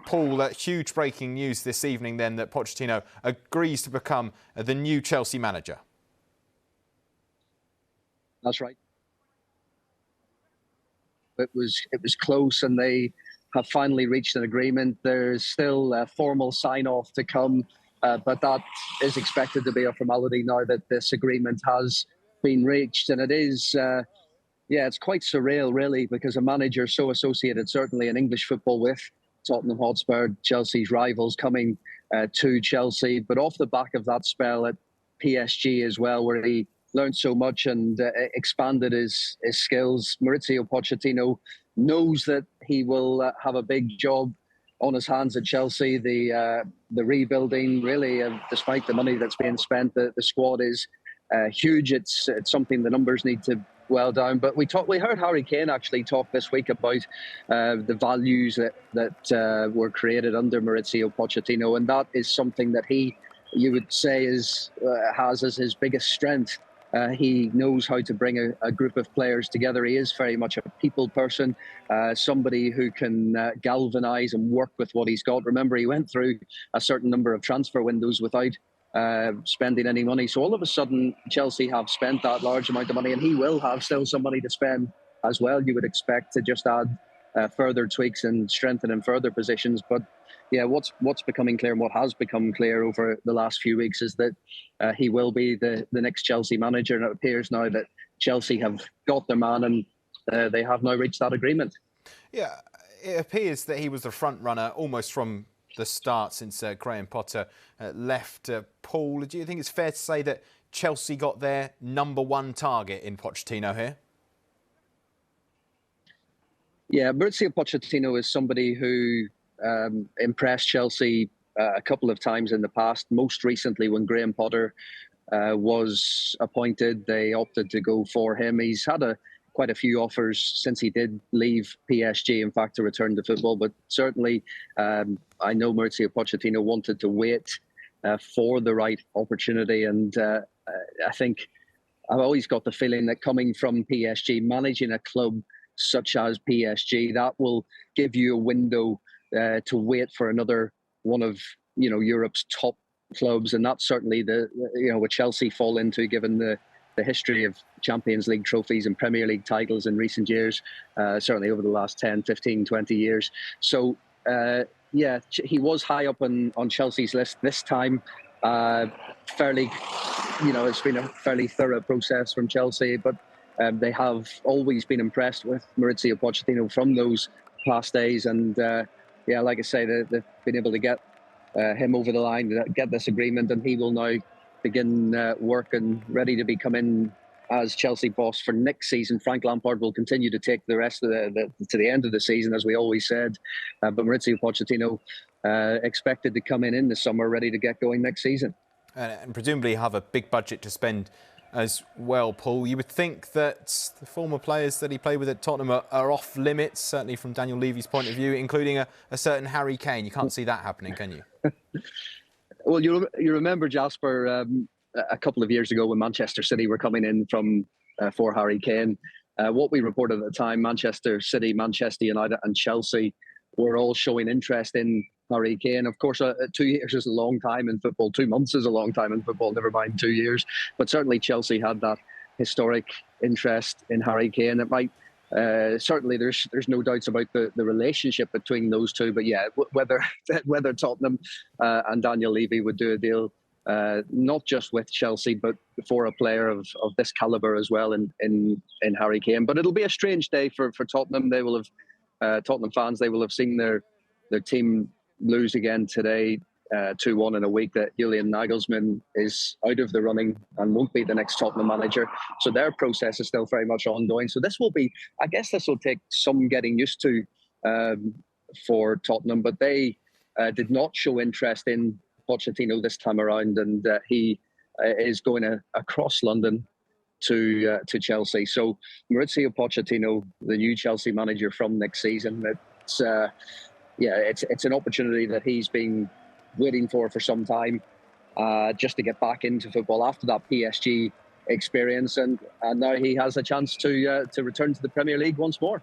Paul, huge breaking news this evening then that Pochettino agrees to become the new Chelsea manager. That's right. It was close, and they have finally reached an agreement. There's still a formal sign-off to come, but that is expected to be a formality now that this agreement has been reached. And it is, it's quite surreal, really, because a manager so associated, certainly in English football, with Tottenham Hotspur, Chelsea's rivals, coming to Chelsea. But off the back of that spell at PSG as well, where he learned so much and expanded his skills, Mauricio Pochettino knows that he will have a big job on his hands at Chelsea. The rebuilding, really, despite the money that's being spent, the squad is huge. It's something the numbers need to well down. But we heard Harry Kane actually talk this week about the values that were created under Mauricio Pochettino, and that is something that you would say has as his biggest strength. He knows how to bring a group of players together. He is very much a people person, somebody who can galvanise and work with what he's got. Remember, he went through a certain number of transfer windows without spending any money. So all of a sudden, Chelsea have spent that large amount of money, and he will have still some money to spend as well, you would expect, to just add further tweaks and strengthen further positions. But yeah, what's becoming clear and what has become clear over the last few weeks is that he will be the next Chelsea manager, and it appears now that Chelsea have got their man, and they have now reached that agreement. Yeah, it appears that he was the front runner almost from the start since Graham Potter left. Paul, do you think it's fair to say that Chelsea got their #1 target in Pochettino here? Yeah, Mauricio Pochettino is somebody who impressed Chelsea a couple of times in the past. Most recently, when Graham Potter was appointed, they opted to go for him. He's had quite a few offers since he did leave PSG, in fact, to return to football. But certainly, I know Mauricio Pochettino wanted to wait for the right opportunity. And I think I've always got the feeling that coming from PSG, managing a club such as PSG, that will give you a window to wait for another one of Europe's top clubs, and that's certainly what Chelsea fall into, given the history of Champions League trophies and Premier League titles in recent years, certainly over the last 10, 15, 20 years. So he was high up on Chelsea's list this time. Fairly, it's been a fairly thorough process from Chelsea, but they have always been impressed with Mauricio Pochettino from those past days, and like I say, they've been able to get him over the line, get this agreement, and he will now begin work and ready to come in as Chelsea boss for next season. Frank Lampard will continue to take the rest of to the end of the season, as we always said, but Mauricio Pochettino expected to come in the summer, ready to get going next season. And presumably have a big budget to spend as well, Paul. You would think that the former players that he played with at Tottenham are off limits, certainly from Daniel Levy's point of view, including a certain Harry Kane. You can't see that happening, can you? Well, you remember, Jasper, a couple of years ago when Manchester City were coming in for Harry Kane. What we reported at the time, Manchester City, Manchester United and Chelsea were all showing interest in Harry Kane. Of course, 2 years is a long time in football. 2 months is a long time in football, never mind 2 years. But certainly Chelsea had that historic interest in Harry Kane. It might certainly there's no doubts about the relationship between those two. But yeah, whether Tottenham and Daniel Levy would do a deal, not just with Chelsea, but for a player of this caliber as well in Harry Kane. But it'll be a strange day for Tottenham. They will have Tottenham fans. They will have seen their team lose again today, 2-1 in a week that Julian Nagelsmann is out of the running and won't be the next Tottenham manager. So their process is still very much ongoing. So this will take some getting used to for Tottenham, but they did not show interest in Pochettino this time around, and he is going across London to Chelsea. So Mauricio Pochettino, the new Chelsea manager from next season, it's an opportunity that he's been waiting for some time, just to get back into football after that PSG experience, and now he has a chance to return to the Premier League once more.